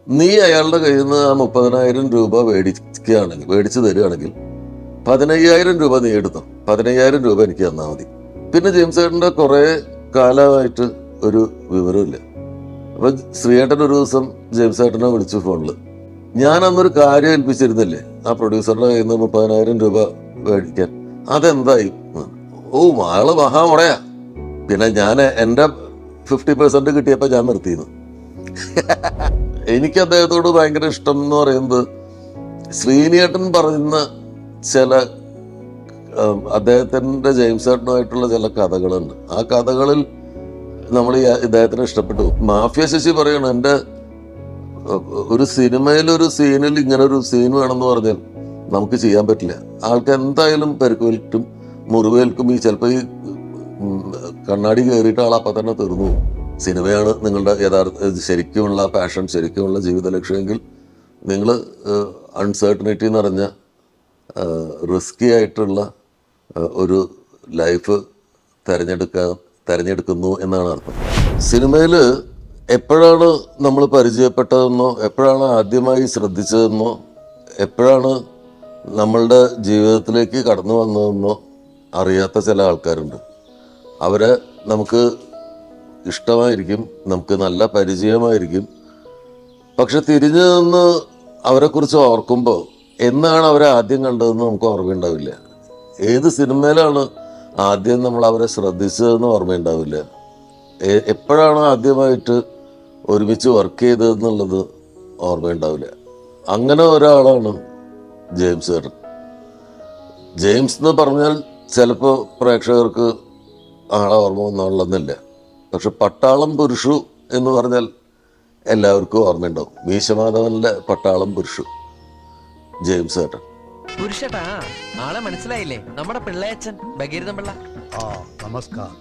നീ അയാളുടെ കയ്യിൽ നിന്ന് ആ 30,000 രൂപ മേടിച്ചു തരികയാണെങ്കിൽ 15,000 രൂപ നീ എടുത്തോ, 15,000 രൂപ എനിക്ക് തന്നാൽ മതി. പിന്നെ ജെയിംസ് ഏട്ടൻ്റെ കുറേ കാലമായിട്ട് ഒരു വിവരമില്ല. അപ്പൊ ശ്രീയേട്ടൻ ഒരു ദിവസം ജെയിംസ് ഏട്ടനെ വിളിച്ചു ഫോണിൽ. ഞാൻ അന്നൊരു കാര്യം ഏൽപ്പിച്ചിരുന്നില്ലേ ആ പ്രൊഡ്യൂസറുടെ കയ്യിൽ നിന്ന് 30,000 രൂപ മേടിക്കാൻ, അതെന്തായി? ഓ, ആള് മഹാമുടയാ. പിന്നെ ഞാൻ എൻ്റെ 50% കിട്ടിയപ്പോൾ ഞാൻ നിർത്തിയിരുന്നു. എനിക്ക് അദ്ദേഹത്തോട് ഭയങ്കര ഇഷ്ടം എന്ന് പറയുന്നത് ശ്രീനിയേട്ടൻ പറയുന്ന ചില അദ്ദേഹത്തിൻ്റെ ജെയിംസ് ഏട്ടനുമായിട്ടുള്ള ചില കഥകളുണ്ട്. ആ കഥകളിൽ നമ്മൾ ഇദ്ദേഹത്തിന് ഇഷ്ടപ്പെട്ടു. മാഫിയ ശശി പറയണം, എൻ്റെ ഒരു സിനിമയിലൊരു സീനിൽ ഇങ്ങനെ ഒരു സീൻ വേണമെന്ന് പറഞ്ഞാൽ നമുക്ക് ചെയ്യാൻ പറ്റില്ല. ആൾക്ക് എന്തായാലും പരിക്കേൽക്കും, മുറിവേൽക്കും. ചിലപ്പോൾ ഈ കണ്ണാടി കയറിയിട്ട് ആൾ അപ്പം തന്നെ തീർന്നു പോകും. സിനിമയാണ് നിങ്ങളുടെ യഥാർത്ഥ ശരിക്കുമുള്ള പാഷൻ, ശരിക്കുമുള്ള ജീവിത ലക്ഷ്യമെങ്കിൽ നിങ്ങൾ അൺസർട്ടനിറ്റി നിറഞ്ഞ റിസ്കി ആയിട്ടുള്ള ഒരു ലൈഫ് തിരഞ്ഞെടുക്കുന്നു എന്നാണ് അർത്ഥം. സിനിമയിൽ എപ്പോഴാണ് നമ്മൾ പരിചയപ്പെട്ടതെന്നോ, എപ്പോഴാണ് ആദ്യമായി ശ്രദ്ധിച്ചതെന്നോ, എപ്പോഴാണ് നമ്മളുടെ ജീവിതത്തിലേക്ക് കടന്നു വന്നതെന്നോ അറിയാത്ത ചില ആൾക്കാരുണ്ട്. അവരെ നമുക്ക് ഇഷ്ടമായിരിക്കും, നമുക്ക് നല്ല പരിചയമായിരിക്കും. പക്ഷെ തിരിഞ്ഞു നിന്ന് അവരെക്കുറിച്ച് ഓർക്കുമ്പോൾ എന്നാണ് അവരെ ആദ്യം കണ്ടതെന്ന് നമുക്ക് ഓർമ്മയുണ്ടാവില്ല. ഏത് സിനിമയിലാണ് ആദ്യം നമ്മൾ അവരെ ശ്രദ്ധിച്ചതെന്ന് ഓർമ്മയുണ്ടാവില്ല. എപ്പോഴാണ് ആദ്യമായിട്ട് ഒരുമിച്ച് വർക്ക് ചെയ്തതെന്നുള്ളത് ഓർമ്മയുണ്ടാവില്ല. അങ്ങനെ ഒരാളാണ് ജെയിംസ് ഏട്ടൻ. ജെയിംസ് എന്ന് പറഞ്ഞാൽ ചിലപ്പോൾ പ്രേക്ഷകർക്ക് ആളെ ഓർമ്മ വന്നോളന്നില്ല. പക്ഷെ പട്ടാളം പുരുഷു എന്ന് പറഞ്ഞാൽ എല്ലാവർക്കും ഓർമ്മയുണ്ടാവും. മീശമാധവനിലെ പട്ടാളം പുരുഷു ജെയിംസ് ഏട്ടൻ. പുരുഷട്ടാ, ആളെ മനസ്സിലായില്ലേ? നമ്മുടെ പിള്ളയച്ചൻ ഭഗീരഥൻ പിള്ള. നമസ്കാരം.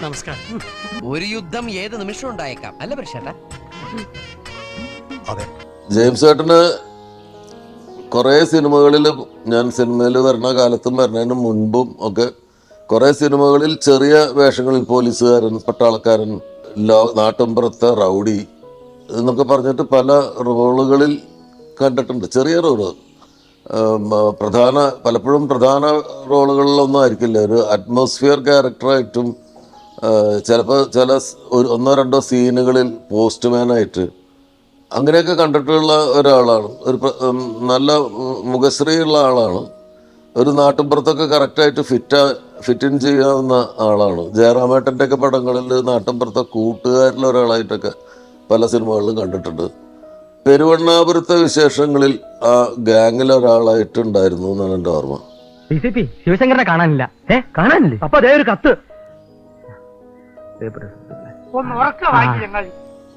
നമസ്കാരം. ഒരു യുദ്ധം ഏത് നിമിഷം ഉണ്ടായേക്കാം, അല്ല പുരുഷട്ടാ? അതെ. ജെയിംസ് ഏട്ടന് കുറേ സിനിമകളിൽ, ഞാൻ സിനിമയിൽ വരുന്ന കാലത്തും വരുന്നതിന് മുൻപും ഒക്കെ കുറേ സിനിമകളിൽ ചെറിയ വേഷങ്ങളിൽ, പോലീസുകാരൻ, പട്ടാളക്കാരൻ, നാട്ടുംപുറത്തെ റൗഡി എന്നൊക്കെ പറഞ്ഞിട്ട് പല റോളുകളിൽ കണ്ടിട്ടുണ്ട്. ചെറിയ റോള്, പലപ്പോഴും പ്രധാന റോളുകളിലൊന്നും ആയിരിക്കില്ല. ഒരു അറ്റ്മോസ്ഫിയർ ക്യാരക്ടറായിട്ടും ചിലപ്പോൾ ഒന്നോ രണ്ടോ സീനുകളിൽ പോസ്റ്റ്മാനായിട്ട് അങ്ങനെയൊക്കെ കണ്ടിട്ടുള്ള ഒരാളാണ്. നല്ല മുഖശ്രീയുള്ള ആളാണ്. ഒരു നാട്ടുമ്പുറത്തൊക്കെ കറക്റ്റായിട്ട് ഫിറ്റ് ഇൻ ചെയ്യാവുന്ന ആളാണ്. ജയറാമേട്ടൻ്റെ ഒക്കെ പടങ്ങളിൽ നാട്ടുമ്പുറത്തെ കൂട്ടുകാരിൽ ഒരാളായിട്ടൊക്കെ പല സിനിമകളിലും കണ്ടിട്ടുണ്ട്. പെരുവണ്ണാപുരത്തെ വിശേഷങ്ങളിൽ ആ ഗാങ്ങിൽ ഒരാളായിട്ടുണ്ടായിരുന്നു എന്നാണ് എൻ്റെ ഓർമ്മ. ശിവശങ്കരനെ കാണാനില്ല. കാണാനില്ലേ? അപ്പൊ അതേ ഒരു കത്ത്.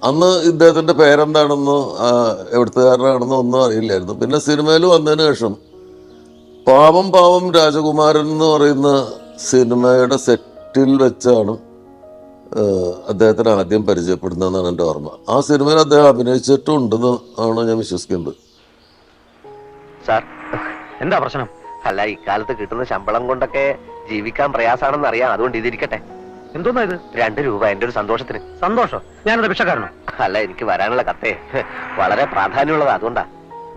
അന്ന് ഇദ്ദേഹത്തിന്റെ പേരെന്താണെന്നോ എവിടുത്തുകാരനാണെന്നോ ഒന്നും അറിയില്ലായിരുന്നു. പിന്നെ സിനിമയിൽ വന്നതിന് ശേഷം പാവം രാജകുമാരൻ എന്ന് പറയുന്ന സിനിമയുടെ സെറ്റിൽ വെച്ചാണ് അദ്ദേഹത്തിന് ആദ്യം പരിചയപ്പെടുന്നതെന്നാണ് എൻ്റെ ഓർമ്മ. ആ സിനിമയിൽ അദ്ദേഹം അഭിനയിച്ചിട്ടും ഉണ്ടെന്ന് ആണ് ഞാൻ വിശ്വസിക്കുന്നത്. സാർ, എന്താ പ്രശ്നം? അല്ല, ഇക്കാലത്ത് കിട്ടുന്ന ശമ്പളം കൊണ്ടൊക്കെ ജീവിക്കാൻ പ്രയാസാണെന്ന് അറിയാം. അതുകൊണ്ട് ഇതിരിക്കട്ടെ. എന്തോന്നാ ഇത്? 2 രൂപ എന്റെ ഒരു സന്തോഷത്തിന്. സന്തോഷം? ഞാനത് ഭിക്ഷക്കാരനോ? അല്ല, എനിക്ക് വരാനുള്ള കത്തേ വളരെ പ്രാധാന്യമുള്ളതാ, അതുകൊണ്ടാ.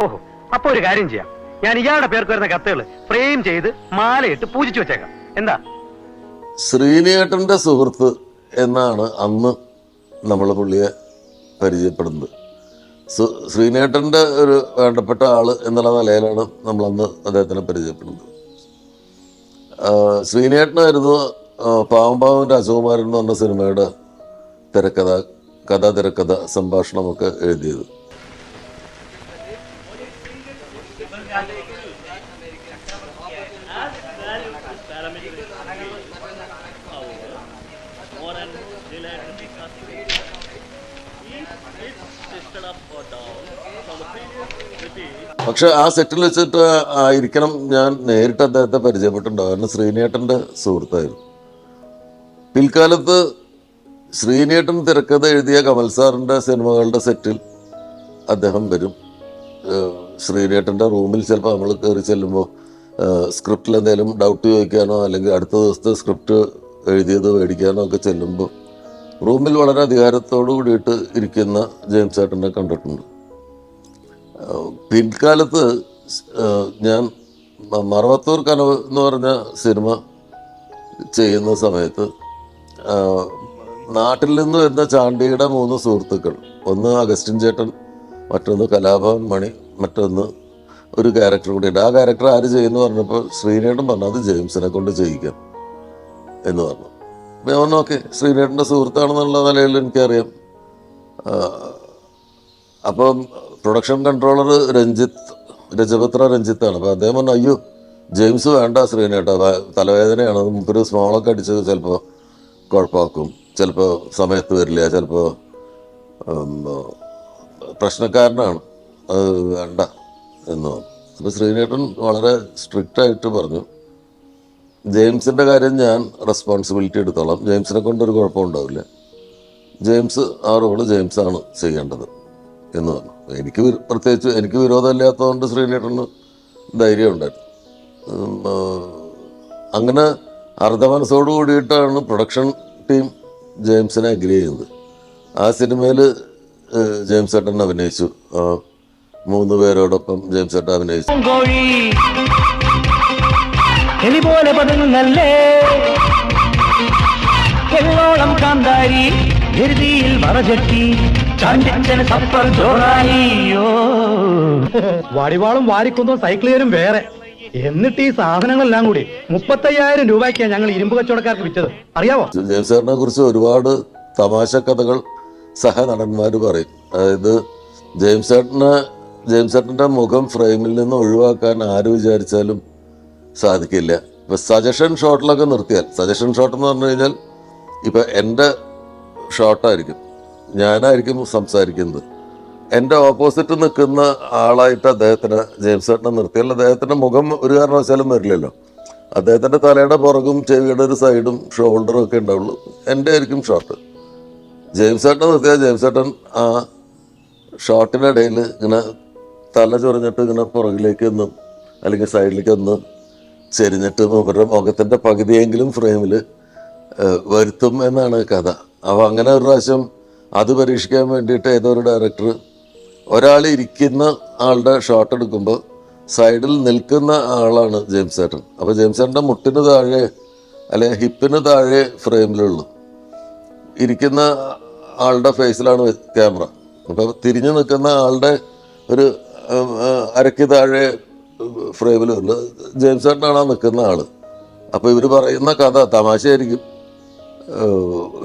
ഓഹോ, അപ്പൊ ഒരു കാര്യം ചെയ്യാം. ഞാൻ ഇയാളുടെ പേർക്ക് വരുന്ന കത്തുകൾ ഫ്രെയിം ചെയ്ത് മാലയിട്ട് പൂജിച്ചു വെച്ചേക്കാം. എന്താ? ശ്രീനിയേട്ടൻ്റെ സുഹൃത്ത് എന്നാണ് അന്ന് നമ്മൾ പുള്ളിയെ പരിചയപ്പെടുന്നത്. ശ്രീനിയേട്ടൻ്റെ ഒരു വേണ്ടപ്പെട്ട ആള് എന്നുള്ള നിലയിലാണ് നമ്മളന്ന് അദ്ദേഹത്തിനെ പരിചയപ്പെടുന്നത്. ശ്രീനിയേട്ടനായിരുന്നു പാവം രാജകുമാരൻ എന്ന് പറഞ്ഞ സിനിമയുടെ തിരക്കഥ സംഭാഷണമൊക്കെ എഴുതിയത്. പക്ഷെ ആ സെറ്റിൽ വെച്ചിട്ട് ആയിരിക്കണം ഞാൻ നേരിട്ട് അദ്ദേഹത്തെ പരിചയപ്പെട്ടിട്ടുണ്ടാവും. കാരണം ശ്രീനിയേട്ടൻ്റെ സുഹൃത്തായിരുന്നു. പിൽക്കാലത്ത് ശ്രീനിയേട്ടൻ തിരക്കഥ എഴുതിയ കമൽ സാറിൻ്റെ സിനിമകളുടെ സെറ്റിൽ അദ്ദേഹം വരും. ശ്രീനിയേട്ടൻ്റെ റൂമിൽ ചിലപ്പോൾ നമ്മൾ കയറി ചെല്ലുമ്പോൾ സ്ക്രിപ്റ്റിൽ എന്തെങ്കിലും ഡൗട്ട് ചോദിക്കാനോ അല്ലെങ്കിൽ അടുത്ത ദിവസത്തെ സ്ക്രിപ്റ്റ് എഴുതിയത് മേടിക്കാനോ ഒക്കെ ചെല്ലുമ്പോൾ റൂമിൽ വളരെ അധികാരത്തോടു കൂടിയിട്ട് ഇരിക്കുന്ന ജെയിംസ് ഏട്ടനെ കണ്ടിട്ടുണ്ട്. പിൻകാലത്ത് ഞാൻ മറവത്തൂർ കനവ് എന്ന് പറഞ്ഞ സിനിമ ചെയ്യുന്ന സമയത്ത് നാട്ടിൽ നിന്ന് വരുന്ന ചാണ്ടിയുടെ 3 സുഹൃത്തുക്കൾ, ഒന്ന് അഗസ്റ്റിൻ ചേട്ടൻ, മറ്റൊന്ന് കലാഭവൻ മണി, മറ്റൊന്ന് ഒരു ക്യാരക്ടർ കൂടിയുണ്ട്. ആ ക്യാരക്ടർ ആര് ചെയ്യുമെന്ന് പറഞ്ഞപ്പോൾ ശ്രീനേട്ടൻ പറഞ്ഞു അത് ജെയിംസിനെ കൊണ്ട് ചെയ്യിക്കാം എന്ന് പറഞ്ഞു. ഞാൻ പറഞ്ഞു ഓക്കെ, ശ്രീനേട്ടൻ്റെ സുഹൃത്താണെന്നുള്ള നിലയിൽ എനിക്കറിയാം. അപ്പം പ്രൊഡക്ഷൻ കൺട്രോളർ രജപത്ര രഞ്ജിത്താണ്. അപ്പോൾ അദ്ദേഹം പറഞ്ഞു അയ്യോ ജെയിംസ് വേണ്ട ശ്രീനേട്ട, തലവേദനയാണ്, നമുക്കൊരു സ്മോളൊക്കെ അടിച്ച് ചിലപ്പോൾ കുഴപ്പമാക്കും, ചിലപ്പോൾ സമയത്ത് വരില്ല, ചിലപ്പോൾ പ്രശ്നക്കാരനാണ്, അത് വേണ്ട എന്ന് പറഞ്ഞു. അപ്പോൾ ശ്രീനേട്ടൻ വളരെ സ്ട്രിക്റ്റായിട്ട് പറഞ്ഞു ജെയിംസിൻ്റെ കാര്യം ഞാൻ റെസ്പോൺസിബിലിറ്റി എടുത്തോളാം, ജെയിംസിനെ കൊണ്ടൊരു കുഴപ്പമുണ്ടാവില്ല, ജെയിംസ് ആ റോള് ജെയിംസാണ് ചെയ്യേണ്ടത് എന്ന് പറഞ്ഞു. എനിക്ക് വിരോധമില്ലാത്തതുകൊണ്ട് ശ്രീനേട്ടന് ധൈര്യം ഉണ്ടായിരുന്നു. അങ്ങനെ അർദ്ധമനസ്സോട് കൂടിയിട്ടാണ് പ്രൊഡക്ഷൻ ടീം ജെയിംസിനെ അഗ്രി ചെയ്യുന്നത്. ആ സിനിമയിൽ ജെയിംസ് ഏട്ടൻ അഭിനയിച്ചു. 3 പേരോടൊപ്പം ജെയിംസ് ഏട്ടൻ അഭിനയിച്ചു. വടിവാളും വാരിക്കൊന്നും സൈക്കിളുകാരും വേറെ. എന്നിട്ട് ഈ സാധനങ്ങളെല്ലാം കൂടി 35,000 രൂപയ്ക്കാണ് ഞങ്ങൾ ഇരുമ്പ് കച്ചവടക്കാർക്ക് വിറ്റത്, അറിയാമോ? ജെയിംസ് ഏട്ടനെ കുറിച്ച് ഒരുപാട് തമാശ കഥകൾ സഹനടന്മാർ പറയും. അതായത് ജെയിംസ് ഏട്ടൻ്റെ മുഖം ഫ്രെയിമിൽ നിന്ന് ഒഴിവാക്കാൻ ആര് വിചാരിച്ചാലും സാധിക്കില്ല. ഇപ്പം സജഷൻ ഷോട്ടിലൊക്കെ നിർത്തിയാൽ, സജഷൻ ഷോട്ട് എന്ന് പറഞ്ഞു കഴിഞ്ഞാൽ ഇപ്പം എൻ്റെ ഷോട്ടായിരിക്കും, ഞാനായിരിക്കും സംസാരിക്കുന്നത്, എൻ്റെ ഓപ്പോസിറ്റ് നിൽക്കുന്ന ആളായിട്ട് അദ്ദേഹത്തിന് ജെയിംസ് ഏട്ടനെ നിർത്തിയാൽ അദ്ദേഹത്തിൻ്റെ മുഖം ഒരു കാരണവശാലും വരില്ലല്ലോ. അദ്ദേഹത്തിൻ്റെ തലയുടെ പുറകും ചെവിയുടെ ഒരു സൈഡും ഷോൾഡറും ഒക്കെ ഉണ്ടാവുള്ളൂ, എൻ്റെ ആയിരിക്കും ഷോട്ട്. ജെയിംസ് ഏട്ടനെ നിർത്തിയാൽ ജെയിംസ് ഏട്ടൻ ആ ഷോട്ടിനിടയിൽ ഇങ്ങനെ തല ചൊറിഞ്ഞിട്ട് ഇങ്ങനെ പുറകിലേക്ക് ഒന്ന് അല്ലെങ്കിൽ സൈഡിലേക്ക് ഒന്ന് ചെരിഞ്ഞിട്ട് അവരുടെ മുഖത്തിൻ്റെ പകുതിയെങ്കിലും ഫ്രെയിമിൽ വരുത്തും എന്നാണ് കഥ. അപ്പോൾ അങ്ങനെ ഒരു പ്രാവശ്യം അത് പരീക്ഷിക്കാൻ വേണ്ടിയിട്ട് ഏതോ ഒരു ഡയറക്ടർ ഒരാൾ ഇരിക്കുന്ന ആളുടെ ഷോട്ട് എടുക്കുമ്പോൾ സൈഡിൽ നിൽക്കുന്ന ആളാണ് ജെയിംസ് ഏട്ടൻ. അപ്പോൾ ജെയിംസ് ഏട്ടൻ്റെ മുട്ടിന് താഴെ അല്ലെങ്കിൽ ഹിപ്പിന് താഴെ ഫ്രെയിമിലുള്ളൂ, ഇരിക്കുന്ന ആളുടെ ഫേസിലാണ് ക്യാമറ. അപ്പോൾ തിരിഞ്ഞു നിൽക്കുന്ന ആളുടെ ഒരു അരയ്ക്ക് താഴെ ഫ്രെയിമിലുള്ളൂ ജെയിംസ് ഏട്ടനാണ് ആ നിൽക്കുന്ന ആൾ. അപ്പോൾ ഇവർ പറയുന്ന കഥ തമാശയായിരിക്കും.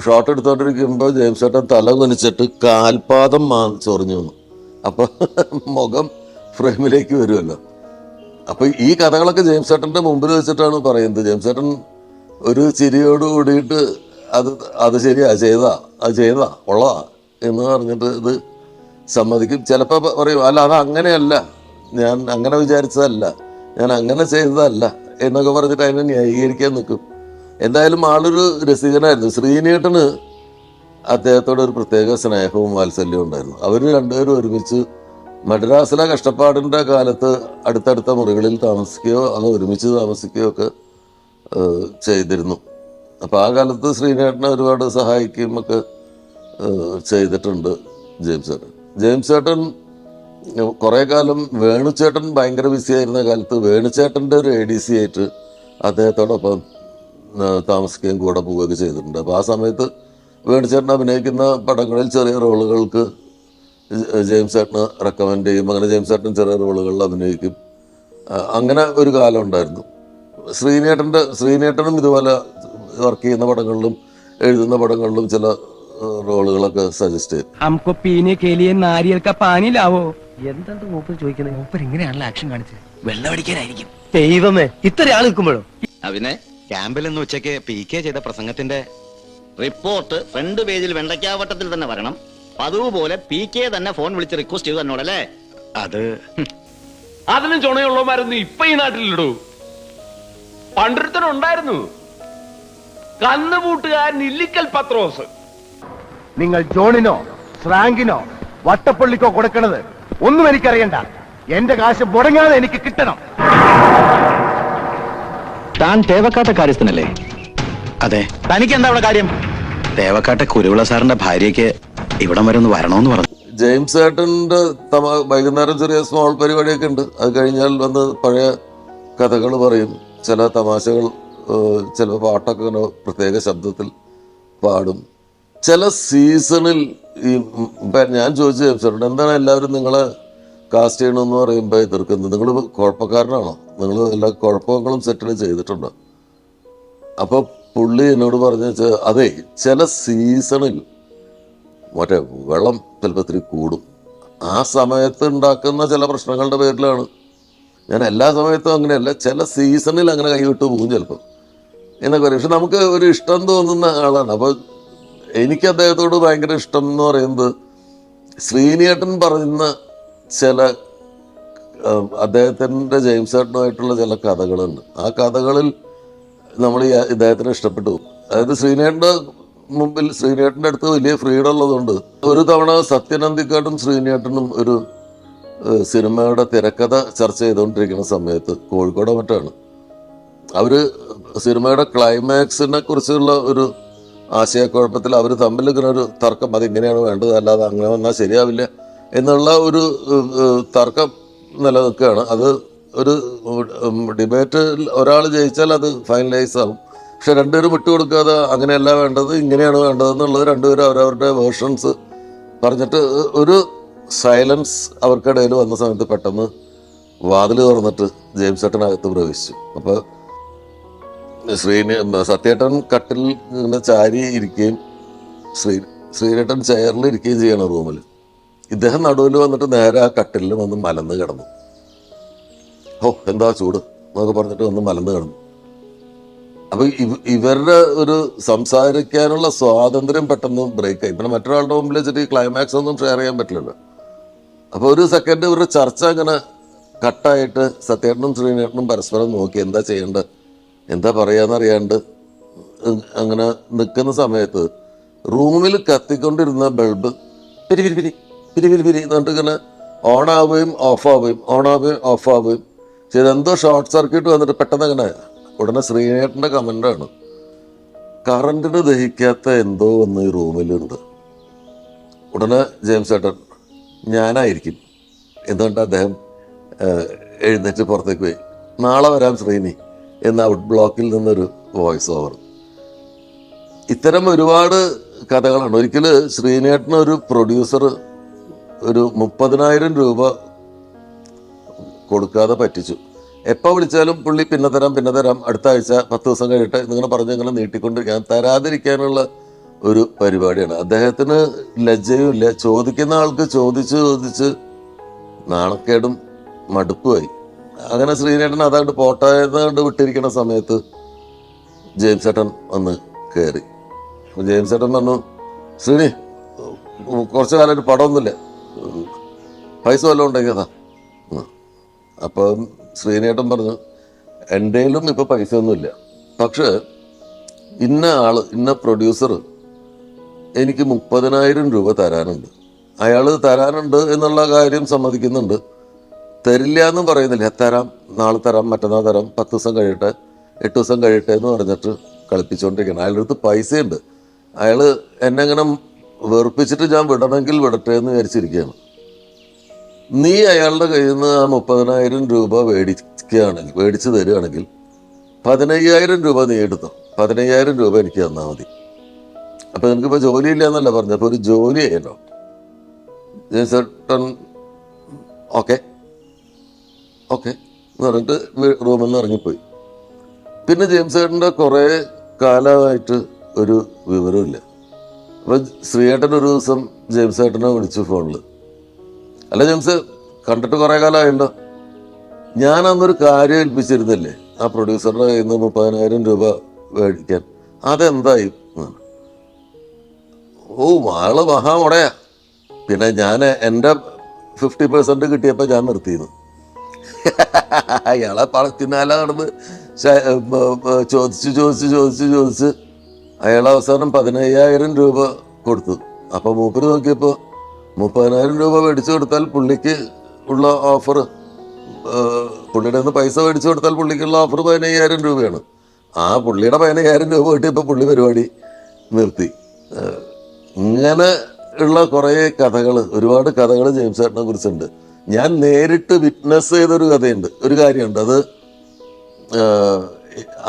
ഷോട്ട് എടുത്തോണ്ടിരിക്കുമ്പോൾ ജെയിംസ് ഏട്ടൻ തല കുനിച്ചിട്ട് കാൽപാദം ചൊറിഞ്ഞു വന്നു. അപ്പോൾ മുഖം ഫ്രെയിമിലേക്ക് വരുമല്ലോ. അപ്പോൾ ഈ കഥകളൊക്കെ ജെയിംസ് ഏട്ടൻ്റെ മുമ്പിൽ വെച്ചിട്ടാണ് പറയുന്നത്. ജെയിംസ് ഏട്ടൻ ഒരു ചിരിയോട് കൂടിയിട്ട് അത് ശരിയാ, അത് ചെയ്താ ഉള്ളതാ എന്ന് പറഞ്ഞിട്ട് ഇത് സമ്മതിക്കും. ചിലപ്പോൾ പറയും അല്ല അത് അങ്ങനെയല്ല, ഞാൻ അങ്ങനെ വിചാരിച്ചതല്ല, ഞാൻ അങ്ങനെ ചെയ്തതല്ല എന്നൊക്കെ പറഞ്ഞിട്ട് അതിനെ ന്യായീകരിക്കാൻ നിൽക്കും. എന്തായാലും ആളൊരു രസികനായിരുന്നു. ശ്രീനേട്ടന് അദ്ദേഹത്തോട് ഒരു പ്രത്യേക സ്നേഹവും വാത്സല്യവും ഉണ്ടായിരുന്നു. അവർ രണ്ടുപേരും ഒരുമിച്ച് മദ്രാസിലെ കഷ്ടപ്പാടിൻ്റെ കാലത്ത് അടുത്തടുത്ത മുറികളിൽ താമസിക്കുകയോ അത് ഒരുമിച്ച് താമസിക്കുകയോ ഒക്കെ ചെയ്തിരുന്നു. അപ്പോൾ ആ കാലത്ത് ശ്രീനേട്ടനെ ഒരുപാട് സഹായിക്കുകയും ഒക്കെ ചെയ്തിട്ടുണ്ട് ജെയിംസ് ഏട്ടൻ കുറേ കാലം വേണുചേട്ടൻ ഭയങ്കര ബിസി ആയിരുന്ന കാലത്ത് വേണുചേട്ടൻ്റെ ഒരു ADC ആയിട്ട് അദ്ദേഹത്തോടൊപ്പം താമസിക്കുകയും കൂടെ പോവുകയൊക്കെ ചെയ്തിട്ടുണ്ട്. അപ്പോൾ ആ സമയത്ത് വേണുചേട്ടൻ അഭിനയിക്കുന്ന പടങ്ങളിൽ ചെറിയ റോളുകൾക്ക് ജെയിംസ് ഏട്ടന് റെക്കമെൻഡ് ചെയ്യും. അങ്ങനെ ജെയിംസ് ഏട്ടൻ ചെറിയ റോളുകളിൽ അഭിനയിക്കും. അങ്ങനെ ഒരു കാലം ഉണ്ടായിരുന്നു. ശ്രീനേട്ടനും ഇതുപോലെ വർക്ക് ചെയ്യുന്ന പടങ്ങളിലും എഴുതുന്ന പടങ്ങളിലും ചില റോളുകളൊക്കെ സജസ്റ്റ് ചെയ്യും. हमको पीने के लिए नारियल का पानी लावो. എന്താണ് മൂപ്പർ ചോദിക്കുന്നത്? മൂപ്പർ ഇങ്ങനെയാണല്ലോ ആക്ഷൻ കാണിച്ചത്, വെള്ളം അടിക്കാനായിരിക്കും. ദൈവമേ, ഇത്ര ആൾ നിൽക്കുമ്പോഴോ? അതിനെ ക്യാമ്പിൽ നിന്ന് ഉച്ചയ്ക്ക് PK ചെയ്ത പ്രസംഗത്തിന്റെ റിപ്പോർട്ട് ഫ്രണ്ട് പേജിൽ വെണ്ടയ്ക്കാവട്ടത്തിൽ തന്നെ വരണം. പതിവ് പോലെ PK തന്നെ ഫോൺ വിളിച്ച് റിക്വസ്റ്റ് ചെയ്തു തന്നോടല്ലേ? അത് അതിനും ചുണയുള്ളവന്മാരൊന്നും ഇപ്പൊ ഈ നാട്ടിലിടൂ. പണ്ടൊരുത്തനുണ്ടായിരുന്നു, കന്നുകൂട്ടുകാരൻ ഇല്ലിക്കൽ പത്രോസ്. നിങ്ങൾ ജോണിനോ ഫ്രാങ്കിനോ വട്ടപ്പള്ളിക്കോ കൊടുക്കണത് ഒന്നും എനിക്കറിയണ്ട. എന്റെ കാശ് മുടങ്ങാതെ എനിക്ക് കിട്ടണം. താൻ തേവക്കാട്ടെ കാര്യസ്ഥനല്ലേ? അതെ. തനിക്ക് എന്താ അവിടെ കാര്യം? തേവക്കാട്ടെ കുരുവിള സാറിന്റെ ഭാര്യയ്ക്ക് ഇവിടം വരെ ഒന്ന് വരണമെന്ന് പറഞ്ഞു. ജെയിംസ് ഏട്ടൻ്റെ വൈകുന്നേരം ചെറിയ സ്മോൾ പരിപാടിയൊക്കെ ഉണ്ട്. അത് കഴിഞ്ഞാൽ വന്ന് പഴയ കഥകൾ പറയും, ചില തമാശകൾ, ചില പാട്ടൊക്കെ ഇങ്ങനെ പ്രത്യേക ശബ്ദത്തിൽ പാടും. ചില സീസണിൽ ഞാൻ ചോദിച്ചു ജെയിംസ് ഏട്ടൻ, എന്താണ് എല്ലാവരും നിങ്ങളെ കാസ്റ്റ് ചെയ്യണമെന്ന് പറയുമ്പോൾ എതിർക്കുന്നത്? നിങ്ങൾ കുഴപ്പക്കാരനാണോ? നിങ്ങൾ എല്ലാ കുഴപ്പങ്ങളും സെറ്റിൽ ചെയ്തിട്ടുണ്ടോ? അപ്പോൾ പുള്ളി എന്നോട് പറഞ്ഞു വെച്ചാൽ, അതെ, ചില സീസണിൽ മറ്റേ വെള്ളം ചിലപ്പോൾ ഇത്തിരി കൂടും. ആ സമയത്ത് ഉണ്ടാക്കുന്ന ചില പ്രശ്നങ്ങളുടെ പേരിലാണ്. ഞാൻ എല്ലാ സമയത്തും അങ്ങനെയല്ല, ചില സീസണിൽ അങ്ങനെ കൈവിട്ട് പോകും ചിലപ്പോൾ എന്നൊക്കെ പറയും. പക്ഷെ നമുക്ക് ഒരു ഇഷ്ടം തോന്നുന്ന ആളാണ്. അപ്പോൾ എനിക്ക് അദ്ദേഹത്തോട് ഭയങ്കര ഇഷ്ടം എന്ന് പറയുന്നത് ശ്രീനിയേട്ടൻ പറയുന്ന ചില അദ്ദേഹത്തിൻ്റെ ജെയിംസ് ഏട്ടനുമായിട്ടുള്ള ചില കഥകളുണ്ട്. ആ കഥകളിൽ നമ്മൾ ഇദ്ദേഹത്തിന് ഇഷ്ടപ്പെട്ടു. അതായത് ശ്രീനേട്ടൻ്റെ മുമ്പിൽ, ശ്രീനേട്ടൻ്റെ അടുത്ത് വലിയ ഫ്രീഡം ഉള്ളതുകൊണ്ട് ഒരു തവണ സത്യനന്ദിക്കാട്ടും ശ്രീനേട്ടനും ഒരു സിനിമയുടെ തിരക്കഥ ചർച്ച ചെയ്തുകൊണ്ടിരിക്കുന്ന സമയത്ത് കോഴിക്കോട് മറ്റാണ്, അവർ സിനിമയുടെ ക്ലൈമാക്സിനെ കുറിച്ചുള്ള ഒരു ആശയക്കുഴപ്പത്തിൽ അവർ തമ്മിൽ ഇങ്ങനെ ഒരു തർക്കം, അതിങ്ങനെയാണ് വേണ്ടത്, അല്ലാതെ അങ്ങനെ വന്നാൽ ശരിയാവില്ല എന്നുള്ള ഒരു തർക്കം നിലനിൽക്കുകയാണ്. അത് ഒരു ഡിബേറ്റിൽ ഒരാൾ ജയിച്ചാൽ അത് ഫൈനലൈസ് ആവും. പക്ഷെ രണ്ടുപേരും വിട്ടുകൊടുക്കാതെ അങ്ങനെയല്ല വേണ്ടത്, ഇങ്ങനെയാണ് വേണ്ടതെന്നുള്ളത് രണ്ടുപേരും അവരവരുടെ വേർഷൻസ് പറഞ്ഞിട്ട് ഒരു സൈലൻസ് അവർക്കിടയിൽ വന്ന സമയത്ത് പെട്ടെന്ന് വാതിൽ തുറന്നിട്ട് ജെയിംസ് ഏട്ടനകത്ത് പ്രവേശിച്ചു. അപ്പോൾ സത്യേട്ടൻ കട്ടിൽ ഇങ്ങനെ ചാരി ഇരിക്കുകയും ശ്രീനേട്ടൻ ചെയറിൽ ഇരിക്കുകയും ചെയ്യണം റൂമിൽ. ഇദ്ദേഹം നടുവിൽ വന്നിട്ട് നേരെ ആ കട്ടിലിൽ വന്ന് മലന്ന് കിടന്നു. ഓ എന്താ ചൂട് എന്നൊക്കെ പറഞ്ഞിട്ട് വന്ന് മലന്ന് കിടന്നു. അപ്പോൾ ഇവരുടെ ഒരു സംസാരിക്കാനുള്ള സ്വാതന്ത്ര്യം പെട്ടെന്ന് ബ്രേക്കായി. പിന്നെ മറ്റൊരാളുടെ മുമ്പിൽ വെച്ചിട്ട് ഈ ക്ലൈമാക്സ് ഒന്നും ഷെയർ ചെയ്യാൻ പറ്റില്ലല്ലോ. അപ്പോൾ ഒരു സെക്കൻഡ് ഇവരുടെ ചർച്ച അങ്ങനെ കട്ടായിട്ട് സത്യേട്ടനും ശ്രീനേട്ടനും പരസ്പരം നോക്കി എന്താ ചെയ്യേണ്ടത്, എന്താ പറയാന്നറിയാണ്ട് അങ്ങനെ നിൽക്കുന്ന സമയത്ത് റൂമിൽ കത്തിക്കൊണ്ടിരുന്ന ബൾബ് പിരി പിരി പിരി പിരി പിരി പിരി എന്നിട്ട് ഇങ്ങനെ ഓണാവുകയും ഓഫാവുകയും ഓണാവുകയും ഓഫാവുകയും ചെയ്ത് എന്തോ ഷോർട്ട് സർക്യൂട്ട് വന്നിട്ട് പെട്ടെന്ന് അങ്ങനെ. ഉടനെ ശ്രീനേട്ടൻ്റെ കമൻ്റാണ്, കറണ്ടിന് ദഹിക്കാത്ത എന്തോ ഒന്ന് ഈ റൂമിലുണ്ട്. ഉടനെ ജെയിംസ് ഏട്ടൻ, ഞാനായിരിക്കും എന്തുകൊണ്ട് അദ്ദേഹം എഴുന്നേറ്റ് പുറത്തേക്ക് പോയി. നാളെ വരാം ശ്രീനി എന്ന ഔട്ട് ബ്ലോക്കിൽ നിന്നൊരു വോയിസ് ഓവർ. ഇത്തരം ഒരുപാട് കഥകളാണ്. ഒരിക്കൽ ശ്രീനേട്ടന് ഒരു പ്രൊഡ്യൂസർ ഒരു 30,000 രൂപ കൊടുക്കാതെ പറ്റിച്ചു. എപ്പോൾ വിളിച്ചാലും പുള്ളി പിന്നെ തരാം അടുത്ത ആഴ്ച 10 ദിവസം കഴിയട്ടെ എന്നിങ്ങനെ പറഞ്ഞ് ഇങ്ങനെ നീട്ടിക്കൊണ്ടിരിക്കാൻ, തരാതിരിക്കാനുള്ള ഒരു പരിപാടിയാണ്. അദ്ദേഹത്തിന് ലജ്ജയും ഇല്ല. ചോദിക്കുന്ന ആൾക്ക് ചോദിച്ച് നാണക്കേടും മടുപ്പുമായി. അങ്ങനെ ശ്രീനേട്ടൻ അതാണ്ട് പോട്ടായതുകൊണ്ട് വിട്ടിരിക്കുന്ന സമയത്ത് ജെയിംസ് ഏട്ടൻ വന്ന് കയറി. ജെയിംസ് ഏട്ടൻ പറഞ്ഞു, ശ്രീനി കുറച്ച് കാലം ഒരു പടമൊന്നുമില്ല, പൈസ വല്ലതും ഉണ്ടെങ്കിയതാ. അപ്പം ശ്രീനേട്ടൻ പറഞ്ഞു, എൻ്റെയിലും ഇപ്പോൾ പൈസ ഒന്നുമില്ല, പക്ഷേ ഇന്ന പ്രൊഡ്യൂസർ എനിക്ക് 30,000 രൂപ തരാനുണ്ട്. അയാൾ തരാനുണ്ട് എന്നുള്ള കാര്യം സമ്മതിക്കുന്നുണ്ട്, തരില്ല എന്നും പറയുന്നില്ല. തരാം, നാളെ തരാം, മറ്റന്നാൾ തരാം, 10 ദിവസം കഴിയട്ടെ, 8 ദിവസം കഴിയട്ടെ എന്ന് പറഞ്ഞിട്ട് കളിപ്പിച്ചുകൊണ്ടിരിക്കണം. അയാളുടെ അടുത്ത് പൈസയുണ്ട്. അയാൾ എന്നെ ഇങ്ങനെ വെറുപ്പിച്ചിട്ട് ഞാൻ വിടണമെങ്കിൽ വിടട്ടെ എന്ന് വിചാരിച്ചിരിക്കുകയാണ്. നീ അയാളുടെ കയ്യിൽ നിന്ന് ആ 30,000 രൂപ മേടിച്ച് തരികയാണെങ്കിൽ 15,000 രൂപ നീ എടുത്തോ, 15,000 രൂപ എനിക്ക് തന്നാൽ മതി. അപ്പം എനിക്കിപ്പോൾ ജോലിയില്ല എന്നല്ല പറഞ്ഞത്, അപ്പോൾ ഒരു ജോലി ചെയ്യല്ലോ. ജെയിംസേട്ടൻ ഓക്കെ എന്ന് പറഞ്ഞിട്ട് റൂമിൽ നിന്ന് ഇറങ്ങിപ്പോയി. പിന്നെ ജെയിംസേട്ടൻ്റെ കുറേ കാലമായിട്ട് ഒരു വിവരമില്ല. അപ്പോൾ ശ്രീയേട്ടൻ ഒരു ദിവസം ജെയിംസേട്ടനെ വിളിച്ചു ഫോണിൽ, അല്ല ജെയിംസ്, കണ്ടിട്ട് കുറേ കാലമായല്ലോ, ഞാൻ അന്നൊരു കാര്യം ഏൽപ്പിച്ചിരുന്നില്ലേ ആ പ്രൊഡ്യൂസറുടെ കയ്യിൽ നിന്ന് 30,000 രൂപ മേടിക്കാൻ, അതെന്തായി? ഓ ആള് മഹാമുടയാ. പിന്നെ ഞാൻ എൻ്റെ 50% കിട്ടിയപ്പോൾ ഞാൻ നിർത്തിയിരുന്നു. അയാളെ പിന്നാലെ നടന്ന് ചോദിച്ച് അയാൾ അവസാനം 15,000 രൂപ കൊടുത്തു. അപ്പോൾ മൂപ്പര് നോക്കിയപ്പോൾ 30,000 രൂപ മേടിച്ചു കൊടുത്താൽ പുള്ളിക്ക് ഉള്ള ഓഫർ, പുള്ളിയുടെ നിന്ന് പൈസ മേടിച്ചു കൊടുത്താൽ പുള്ളിക്കുള്ള ഓഫർ 15,000 രൂപയാണ്. ആ പുള്ളിയുടെ 15,000 രൂപ കിട്ടിയപ്പോൾ പുള്ളി പരിപാടി നിർത്തി. ഇങ്ങനെ ഉള്ള കുറേ കഥകൾ, ഒരുപാട് കഥകൾ ജെയിംസ് ചേട്ടനെ കുറിച്ചുണ്ട്. ഞാൻ നേരിട്ട് വിറ്റ്നസ് ചെയ്തൊരു കഥയുണ്ട്, ഒരു കാര്യമുണ്ട്. അത്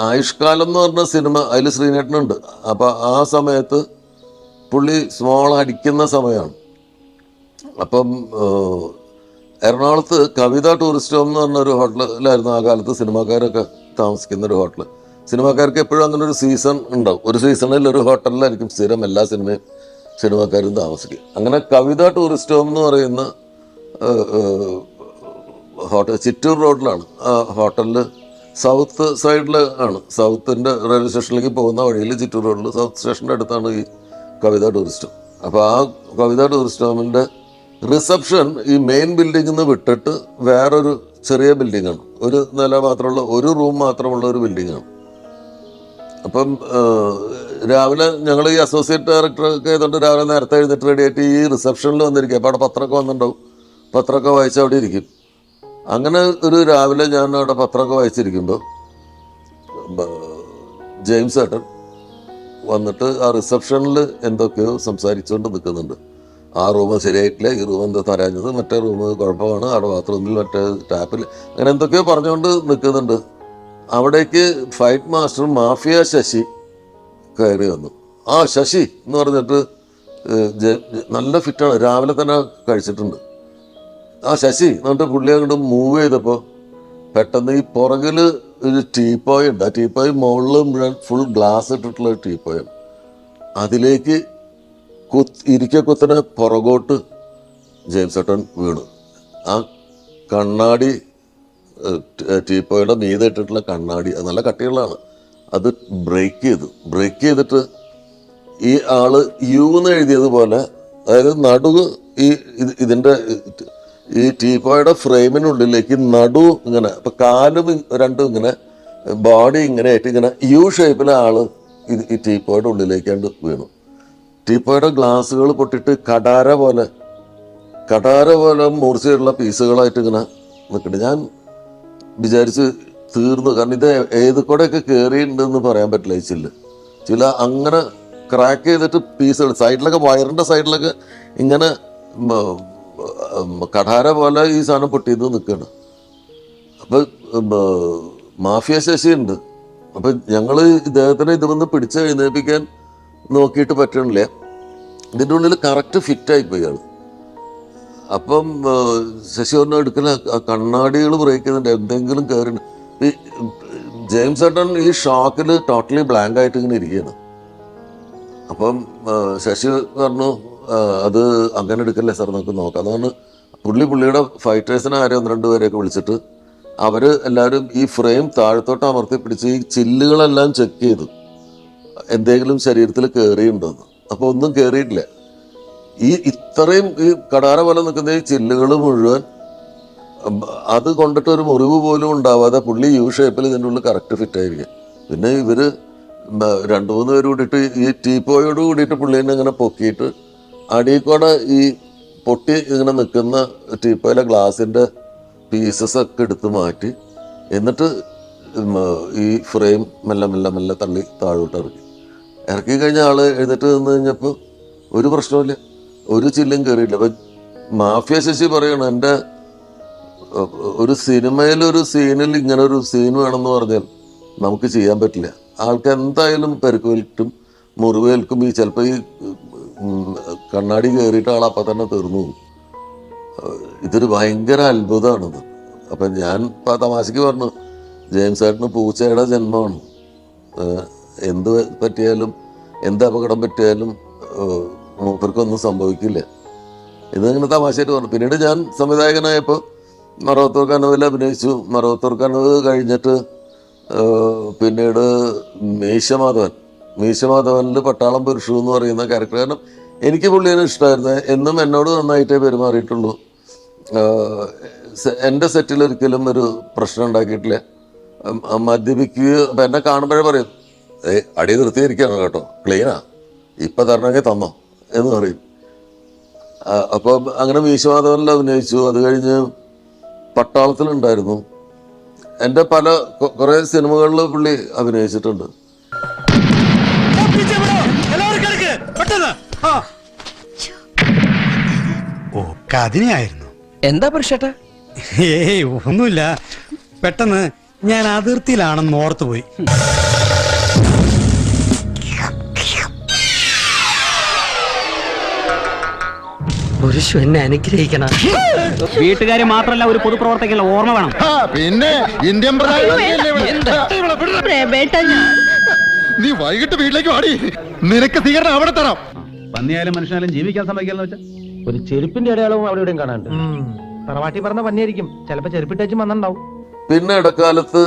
ആയുഷ്കാലം എന്ന് പറഞ്ഞ സിനിമ, അതിൽ ശ്രീനേട്ടനുണ്ട്. അപ്പം ആ സമയത്ത് പുള്ളി സ്മോൾ അടിക്കുന്ന സമയമാണ്. അപ്പം എറണാകുളത്ത് കവിത ടൂറിസ്റ്റ് ഹോം എന്ന് പറഞ്ഞൊരു ഹോട്ടലിലായിരുന്നു ആ കാലത്ത് സിനിമാക്കാരൊക്കെ താമസിക്കുന്ന ഒരു ഹോട്ടൽ. സിനിമാക്കാർക്ക് എപ്പോഴും അങ്ങനെ ഒരു സീസൺ ഉണ്ടാവും. ഒരു സീസണിൽ ഒരു ഹോട്ടലിലായിരിക്കും സ്ഥിരം എല്ലാ സിനിമാക്കാരും താമസിക്കും. അങ്ങനെ കവിത ടൂറിസ്റ്റ് ഹോം എന്ന് പറയുന്ന ഹോട്ടൽ ചിറ്റൂർ റോഡിലാണ്. ആ ഹോട്ടലിൽ സൗത്ത് സൈഡിൽ ആണ്, സൗത്തിൻ്റെ റെയിൽവേ സ്റ്റേഷനിലേക്ക് പോകുന്ന വഴിയിൽ ചിറ്റൂർ റോഡിൽ സൗത്ത് സ്റ്റേഷൻ്റെ അടുത്താണ് ഈ കവിത ടൂറിസ്റ്റ് ഹോം. അപ്പോൾ ആ കവിത ടൂറിസ്റ്റ് ഹോമിൻ്റെ റിസപ്ഷൻ ഈ മെയിൻ ബിൽഡിങ്ങിൽ നിന്ന് വിട്ടിട്ട് വേറൊരു ചെറിയ ബിൽഡിങ്ങാണ്, ഒരു നില മാത്രമുള്ള, ഒരു റൂം മാത്രമുള്ള ഒരു ബിൽഡിങ്ങാണ്. അപ്പം രാവിലെ ഞങ്ങൾ ഈ അസോസിയേറ്റ് ഡയറക്ടറൊക്കെ ആയതുകൊണ്ട് രാവിലെ നേരത്തെ എഴുന്നേറ്റ് റെഡിയായിട്ട് ഈ റിസപ്ഷനിൽ വന്നിരിക്കുക. അപ്പോൾ അവിടെ പത്രമൊക്കെ വന്നിട്ടുണ്ടാവും, പത്രമൊക്കെ വായിച്ച് അവിടെ ഇരിക്കും. അങ്ങനെ ഒരു രാവിലെ ഞാൻ അവിടെ പത്രമൊക്കെ വായിച്ചിരിക്കുമ്പോൾ ജെയിംസ് ഏട്ടൻ വന്നിട്ട് ആ റിസപ്ഷനിൽ എന്തൊക്കെയോ സംസാരിച്ചുകൊണ്ട് നിൽക്കുന്നുണ്ട്. ആ റൂം ശരിയായിട്ടില്ല, ഈ റൂം എന്താ തരാഞ്ഞത്, മറ്റേ റൂം കുഴപ്പമാണ്, അവിടെ ബാത്റൂമിൽ മറ്റേ ടാപ്പിൽ, അങ്ങനെ എന്തൊക്കെയോ പറഞ്ഞുകൊണ്ട് നിൽക്കുന്നുണ്ട്. അവിടേക്ക് ഫൈറ്റ് മാസ്റ്റർ മാഫിയ ശശി കയറി വന്നു. ആ ശശി എന്ന് പറഞ്ഞിട്ട് നല്ല ഫിറ്റാണ്, രാവിലെ തന്നെ കഴിച്ചിട്ടുണ്ട്. ആ ശശി എന്നിട്ട് പുള്ളി അങ്ങോട്ട് മൂവ് ചെയ്തപ്പോൾ പെട്ടെന്ന് ഈ പുറകിൽ ഒരു ടീപ്പോയ് ഉണ്ട്. ആ ടീപ്പോയ് മുകളിൽ മുഴുവൻ ഫുൾ ഗ്ലാസ് ഇട്ടിട്ടുള്ള ഒരു ടീപ്പോയാണ്. അതിലേക്ക് ഇരിക്കക്കുത്തനെ പുറകോട്ട് ജെയിംസ് ഏട്ടൻ വീണു. ആ കണ്ണാടി, ടീപ്പോയുടെ മീതെ ഇട്ടിട്ടുള്ള കണ്ണാടി, അത് നല്ല കട്ടികളാണ്, അത് ബ്രേക്ക് ചെയ്തിട്ട് ഈ ആള് യൂന്ന് എഴുതിയതുപോലെ, അതായത് നടുവ് ഇതിൻ്റെ ഈ ടീപ്പോയുടെ ഫ്രെയിമിനുള്ളിലേക്ക് നടു ഇങ്ങനെ, അപ്പം കാലും രണ്ടും ഇങ്ങനെ, ബോഡി ഇങ്ങനെ ആയിട്ട് ഇങ്ങനെ യു ഷേപ്പിലെ ആള് ഈ ടീപ്പോയുടെ ഉള്ളിലേക്കാണ്ട് വീണു. ടീപ്പോയുടെ ഗ്ലാസ്സുകൾ പൊട്ടിയിട്ട് കടാര പോലെ മൂർച്ചയുള്ള പീസുകളായിട്ട് ഇങ്ങനെ നിൽക്കുന്നുണ്ട്. ഞാൻ വിചാരിച്ച് തീർന്നു, കാരണം ഇത് ഏത് കൂടെയൊക്കെ കയറിയിട്ടുണ്ടെന്ന് പറയാൻ പറ്റില്ല. ചില അങ്ങനെ ക്രാക്ക് ചെയ്തിട്ട് പീസുകൾ സൈഡിലൊക്കെ, വയറിൻ്റെ സൈഡിലൊക്കെ ഇങ്ങനെ കഠാര പോലെ ഈ സാധനം പൊട്ടിയത് നിൽക്കുകയാണ്. അപ്പം മാഫിയ ശശി ഉണ്ട്. അപ്പം ഞങ്ങൾ ഇദ്ദേഹത്തിനെ ഇതുവന്ന് പിടിച്ച് എഴുന്നേൽപ്പിക്കാൻ നോക്കിയിട്ട് പറ്റണില്ല. ഇതിൻ്റെ ഉള്ളിൽ കറക്റ്റ് ഫിറ്റായിപ്പോയി ആൾ. അപ്പം ശശി ഒന്നും എടുക്കല, കണ്ണാടികൾ ബ്രേക്ക് ചെയ്യുന്നുണ്ട്, എന്തെങ്കിലും കയറി. ഈ ജെയിംസ് ഏട്ടൻ ഈ ഷോക്കിൽ ടോട്ടലി ബ്ലാങ്ക് ആയിട്ട് ഇങ്ങനെ ഇരിക്കുകയാണ്. അപ്പം ശശി പറഞ്ഞു, അത് അങ്ങനെ എടുക്കല്ലേ സാർ, നമുക്ക് നോക്കാം. അതാണ് പുള്ളിയുടെ ഫൈറ്റേഴ്സിനെ ആരോ 1-2 പേരെയൊക്കെ വിളിച്ചിട്ട് അവർ എല്ലാവരും ഈ ഫ്രെയിം താഴത്തോട്ട് അമർത്തി പിടിച്ച് ഈ ചില്ലുകളെല്ലാം ചെക്ക് ചെയ്തു, എന്തെങ്കിലും ശരീരത്തിൽ കയറിയിട്ടുണ്ടെന്ന്. അപ്പോൾ ഒന്നും കയറിയിട്ടില്ല. ഇത്രയും ഈ കടാര പോലെ നിൽക്കുന്ന ഈ ചില്ലുകൾ മുഴുവൻ, അത് കൊണ്ടിട്ട് ഒരു മുറിവ് പോലും ഉണ്ടാവാതെ പുള്ളി യു ഷേപ്പിൽ ഇതിൻ്റെ ഉള്ളിൽ കറക്റ്റ് ഫിറ്റായിരിക്കും. പിന്നെ ഇവർ 2-3 പേര് കൂടിയിട്ട് ഈ ടീപ്പോയോട് കൂടിയിട്ട് പുള്ളീനെ ഇങ്ങനെ പൊക്കിയിട്ട് അടിയിൽക്കൂടെ ഈ പൊട്ടി ഇങ്ങനെ നിൽക്കുന്ന ടീപ്പോയിലെ ഗ്ലാസിൻ്റെ പീസസ് ഒക്കെ എടുത്ത് മാറ്റി, എന്നിട്ട് ഈ ഫ്രെയിം മെല്ലെ തള്ളി താഴോട്ട് ഇറക്കി കഴിഞ്ഞ ആൾ എഴുന്നേറ്റ് നിന്ന് കഴിഞ്ഞപ്പോൾ ഒരു പ്രശ്നമില്ല, ഒരു ചില്ലും കയറിയില്ല. അപ്പം മാഫിയ ശശി പറയണം, എൻ്റെ ഒരു സിനിമയിലൊരു സീനിൽ ഇങ്ങനെ ഒരു സീൻ വേണമെന്ന് പറഞ്ഞാൽ നമുക്ക് ചെയ്യാൻ പറ്റില്ല. ആൾക്ക് എന്തായാലും പരിക്കേൽക്കും, മുറിവേൽക്കും. ഈ ചിലപ്പോൾ ഈ കണ്ണാടി കയറിയിട്ട് ആൾ അപ്പം തന്നെ തീർന്നു പോകും. ഇതൊരു ഭയങ്കര അത്ഭുതമാണിത്. അപ്പം ഞാൻ ഇപ്പം തമാശയ്ക്ക് പറഞ്ഞു, ജെയിംസ് ഏട്ടന് പൂച്ചയുടെ ജന്മമാണ്, എന്ത് പറ്റിയാലും എന്ത് അപകടം പറ്റിയാലും മൂപ്പർക്കൊന്നും സംഭവിക്കില്ല. ഇതിങ്ങനെ തമാശയായിട്ട് പറഞ്ഞു. പിന്നീട് ഞാൻ സംവിധായകനായപ്പോൾ മറവത്തൂർ കനവിൽ അഭിനയിച്ചു. മറവത്തൂർ കനവ് കഴിഞ്ഞിട്ട് പിന്നീട് മീശമാധവനിൽ പട്ടാളം പുരുഷു എന്ന് പറയുന്ന ക്യാരക്ടർ. കാരണം എനിക്ക് പുള്ളിയെ ഇഷ്ടമായിരുന്നു, എന്നും എന്നോട് നന്നായിട്ടേ പെരുമാറിയിട്ടുള്ളൂ. എൻ്റെ സെറ്റിൽ ഒരിക്കലും ഒരു പ്രശ്നം ഉണ്ടാക്കിയിട്ടില്ല. മദ്യപിക്കുകയോ, അപ്പം എന്നെ കാണുമ്പോഴേ പറയും, അടി നിർത്തിയിരിക്കുകയാണ് കേട്ടോ, ക്ലീനാ, ഇപ്പം തരണമെങ്കിൽ തന്നോ എന്ന് പറയും. അപ്പം അങ്ങനെ മീശമാധവനിൽ അഭിനയിച്ചു. അത് കഴിഞ്ഞ് പട്ടാളത്തിലുണ്ടായിരുന്നു. എൻ്റെ കുറേ സിനിമകളിൽ പുള്ളി അഭിനയിച്ചിട്ടുണ്ട്. കഥിനായിരുന്നു. എന്താ പുരുഷേട്ടാ? ഏയ് ഒന്നുമില്ല, പെട്ടെന്ന് ഞാൻ അതിർത്തിയിലാണെന്ന് ഓർത്തുപോയി. പുരുഷ എന്നെ അനുഗ്രഹിക്കണം. വീട്ടുകാരെ മാത്രമല്ല ഒരു പൊതുപ്രവർത്തകനുള്ള ഓർമ്മ വേണം. പിന്നെ ഇന്ത്യൻ നീ വൈകിട്ട് വീട്ടിലേക്ക് വാടി, നിനക്ക് സ്വീകരണം അവിടെ തരാം. പന്നിയായാലും മനുഷ്യനായാലും ജീവിക്കാൻ സമ്മതിക്കാന്ന് വെച്ചാൽ ഒരു ചെരുപ്പിന്റെ അടയാളവും അവിടെ ഇവിടെയും കാണാണ്ട്. തറവാട്ടി പറഞ്ഞ പന്നിയായിരിക്കും, ചിലപ്പോ ചെരുപ്പിട്ടേച്ചും വന്നിണ്ടാവും. പിന്നെ ഇടക്കാലത്ത്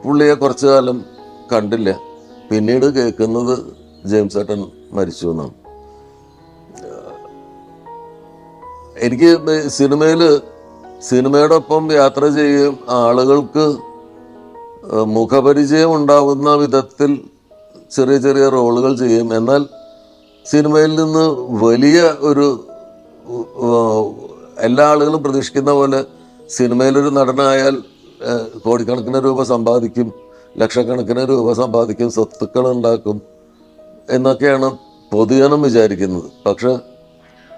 പുള്ളിയെ കുറച്ചു കാലം കണ്ടില്ല. പിന്നീട് കേൾക്കുന്നത് ജെയിംസ് ഏട്ടൻ മരിച്ചു എന്നാണ്. എനിക്ക് സിനിമയുടെ ഒപ്പം യാത്ര ചെയ്യും ആളുകൾക്ക് മുഖപരിചയം ഉണ്ടാവുന്ന വിധത്തിൽ ചെറിയ ചെറിയ റോളുകൾ ചെയ്യും. എന്നാൽ സിനിമയിൽ നിന്ന് വലിയ ഒരു എല്ലാ ആളുകളും പ്രതീക്ഷിക്കുന്ന പോലെ സിനിമയിലൊരു നടനായാൽ കോടിക്കണക്കിന് രൂപ സമ്പാദിക്കും, ലക്ഷക്കണക്കിന് രൂപ സമ്പാദിക്കും, സ്വത്തുക്കൾ ഉണ്ടാക്കും എന്നൊക്കെയാണ് പൊതുജനം വിചാരിക്കുന്നത്. പക്ഷെ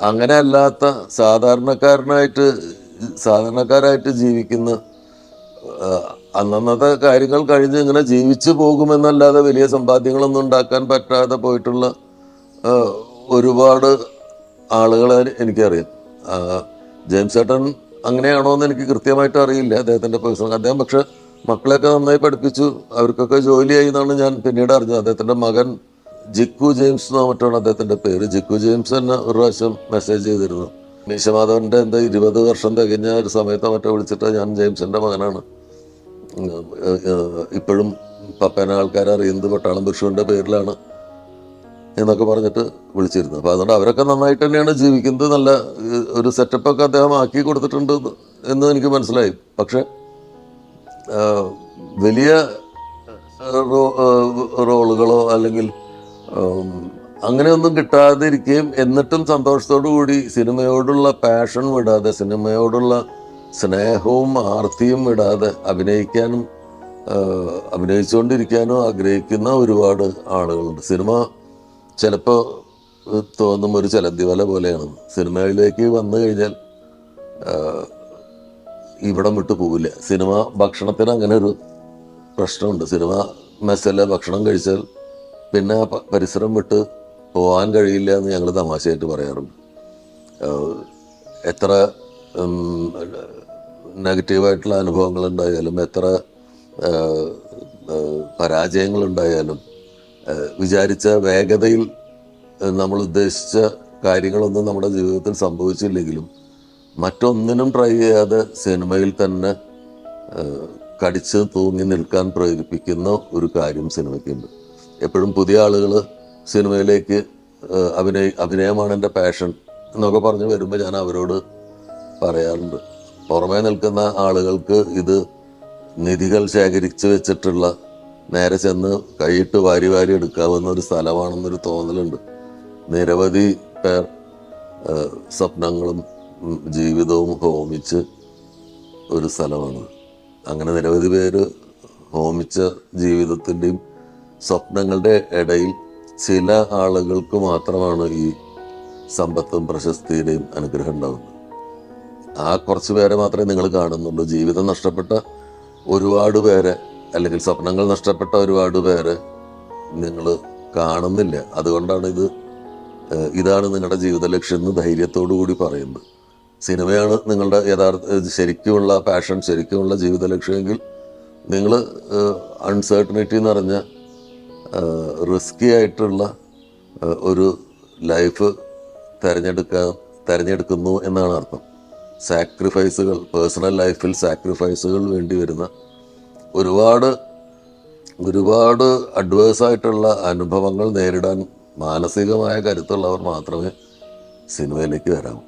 അങ്ങനെ അല്ലാത്ത സാധാരണക്കാരായിട്ട് ജീവിക്കുന്ന, അന്നന്നത്തെ കാര്യങ്ങൾ കഴിഞ്ഞ് ഇങ്ങനെ ജീവിച്ചു പോകുമെന്നല്ലാതെ വലിയ സമ്പാദ്യങ്ങളൊന്നും ഉണ്ടാക്കാൻ പറ്റാതെ പോയിട്ടുള്ള ഒരുപാട് ആളുകളെ എനിക്കറിയാം. ജെയിംസ് ഏട്ടൻ അങ്ങനെയാണോ എന്ന് എനിക്ക് കൃത്യമായിട്ട് അറിയില്ല, അദ്ദേഹത്തിൻ്റെ പേഴ്സണൽ. അദ്ദേഹം പക്ഷെ മക്കളെയൊക്കെ നന്നായി പഠിപ്പിച്ചു, അവർക്കൊക്കെ ജോലിയായി എന്നാണ് ഞാൻ പിന്നീട് അറിഞ്ഞത്. അദ്ദേഹത്തിൻ്റെ മകൻ ജിക്കു ജെയിംസ് എന്നോ മറ്റാണ് അദ്ദേഹത്തിൻ്റെ പേര്. ജിക്കു ജെയിംസ് തന്നെ ഒരു പ്രാവശ്യം മെസ്സേജ് ചെയ്തിരുന്നു. മീശമാധവൻ്റെ 20 വർഷം തികഞ്ഞ ഒരു സമയത്ത് മറ്റോ വിളിച്ചിട്ട് ഞാൻ ജെയിംസിൻ്റെ മകനാണ്, ഇപ്പോഴും പപ്പേനെ ആൾക്കാർ അറിയുന്നത് പട്ടാളം ബിഷുവിൻ്റെ പേരിലാണ് എന്നൊക്കെ പറഞ്ഞിട്ട് വിളിച്ചിരുന്നു. അപ്പോൾ അതുകൊണ്ട് അവരൊക്കെ നന്നായിട്ട് തന്നെയാണ് ജീവിക്കുന്നത്. നല്ല ഒരു സെറ്റപ്പൊക്കെ അദ്ദേഹം ആക്കി കൊടുത്തിട്ടുണ്ട് എന്ന് എനിക്ക് മനസ്സിലായി. പക്ഷെ വലിയ റോളുകളോ അല്ലെങ്കിൽ അങ്ങനെയൊന്നും കിട്ടാതിരിക്കുകയും എന്നിട്ടും സന്തോഷത്തോടു കൂടി സിനിമയോടുള്ള പാഷൻ വിടാതെ, സിനിമയോടുള്ള സ്നേഹവും ആർത്തിയും വിടാതെ അഭിനയിച്ചുകൊണ്ടിരിക്കാനും ആഗ്രഹിക്കുന്ന ഒരുപാട് ആളുകളുണ്ട്. സിനിമ ചിലപ്പോൾ തോന്നും ഒരു ചലന്തി വല പോലെയാണ്. സിനിമയിലേക്ക് വന്നു കഴിഞ്ഞാൽ ഇവിടം വിട്ടു പോകില്ല. സിനിമ ഭക്ഷണത്തിന് അങ്ങനെ ഒരു പ്രശ്നമുണ്ട്. സിനിമ മെസ്സിലെ ഭക്ഷണം കഴിച്ചാൽ പിന്നെ പരിസരം വിട്ട് പോകാൻ കഴിയില്ല എന്ന് ഞങ്ങൾ തമാശയായിട്ട് പറയാറുണ്ട്. എത്ര നെഗറ്റീവായിട്ടുള്ള അനുഭവങ്ങളുണ്ടായാലും, എത്ര പരാജയങ്ങളുണ്ടായാലും, വിചാരിച്ച വേഗതയിൽ നമ്മൾ ഉദ്ദേശിച്ച കാര്യങ്ങളൊന്നും നമ്മുടെ ജീവിതത്തിൽ സംഭവിച്ചില്ലെങ്കിലും മറ്റൊന്നിനും ട്രൈ ചെയ്യാതെ സിനിമയിൽ തന്നെ കടിച്ച് തൂങ്ങി നിൽക്കാൻ പ്രേരിപ്പിക്കുന്ന ഒരു കാര്യം സിനിമയ്ക്കുണ്ട്. എപ്പോഴും പുതിയ ആളുകൾ സിനിമയിലേക്ക് അഭിനയമാണ് എൻ്റെ പാഷൻ എന്നൊക്കെ പറഞ്ഞ് വരുമ്പോൾ ഞാൻ അവരോട് പറയാറുണ്ട്, പുറമേ നിൽക്കുന്ന ആളുകൾക്ക് ഇത് നിധികൾ ശേഖരിച്ച് വെച്ചിട്ടുള്ള നേരെ ചെന്ന് കൈയിട്ട് വാരി വാരി എടുക്കാവുന്ന ഒരു സ്ഥലമാണെന്നൊരു തോന്നലുണ്ട്. നിരവധി പേർ സ്വപ്നങ്ങളും ജീവിതവും ഹോമിച്ച് ഒരു സ്ഥലമാണ്. അങ്ങനെ നിരവധി പേര് ഹോമിച്ച ജീവിതത്തിൻ്റെയും സ്വപ്നങ്ങളുടെ ഇടയിൽ ചില ആളുകൾക്ക് മാത്രമാണ് ഈ സമ്പത്തും പ്രശസ്തിയുടെയും അനുഗ്രഹം ഉണ്ടാകുന്നത്. ആ കുറച്ച് പേരെ മാത്രമേ നിങ്ങൾ കാണുന്നുള്ളൂ. ജീവിതം നഷ്ടപ്പെട്ട ഒരുപാട് പേരെ, അല്ലെങ്കിൽ സ്വപ്നങ്ങൾ നഷ്ടപ്പെട്ട ഒരുപാട് പേരെ നിങ്ങൾ കാണുന്നില്ല. അതുകൊണ്ടാണ് ഇതാണ് നിങ്ങളുടെ ജീവിത ലക്ഷ്യം എന്ന് ധൈര്യത്തോടു കൂടി പറയുന്നത്. സിനിമയാണ് നിങ്ങളുടെ ശരിക്കുമുള്ള പാഷൻ, ശരിക്കുമുള്ള ജീവിത ലക്ഷ്യമെങ്കിൽ നിങ്ങൾ അൺസർട്ടനിറ്റി നിറഞ്ഞ റിസ്കി ആയിട്ടുള്ള ഒരു ലൈഫ് തിരഞ്ഞെടുക്കുന്നു എന്നാണ് അർത്ഥം. സാക്രിഫൈസുകൾ, പേഴ്സണൽ ലൈഫിൽ സാക്രിഫൈസുകൾ വേണ്ടി വരുന്ന ഒരുപാട് അഡ്വേഴ്സായിട്ടുള്ള അനുഭവങ്ങൾ നേരിടാൻ മാനസികമായ കരുത്തുള്ളവർ മാത്രമേ സിനിമയിലേക്ക് വരാവൂ.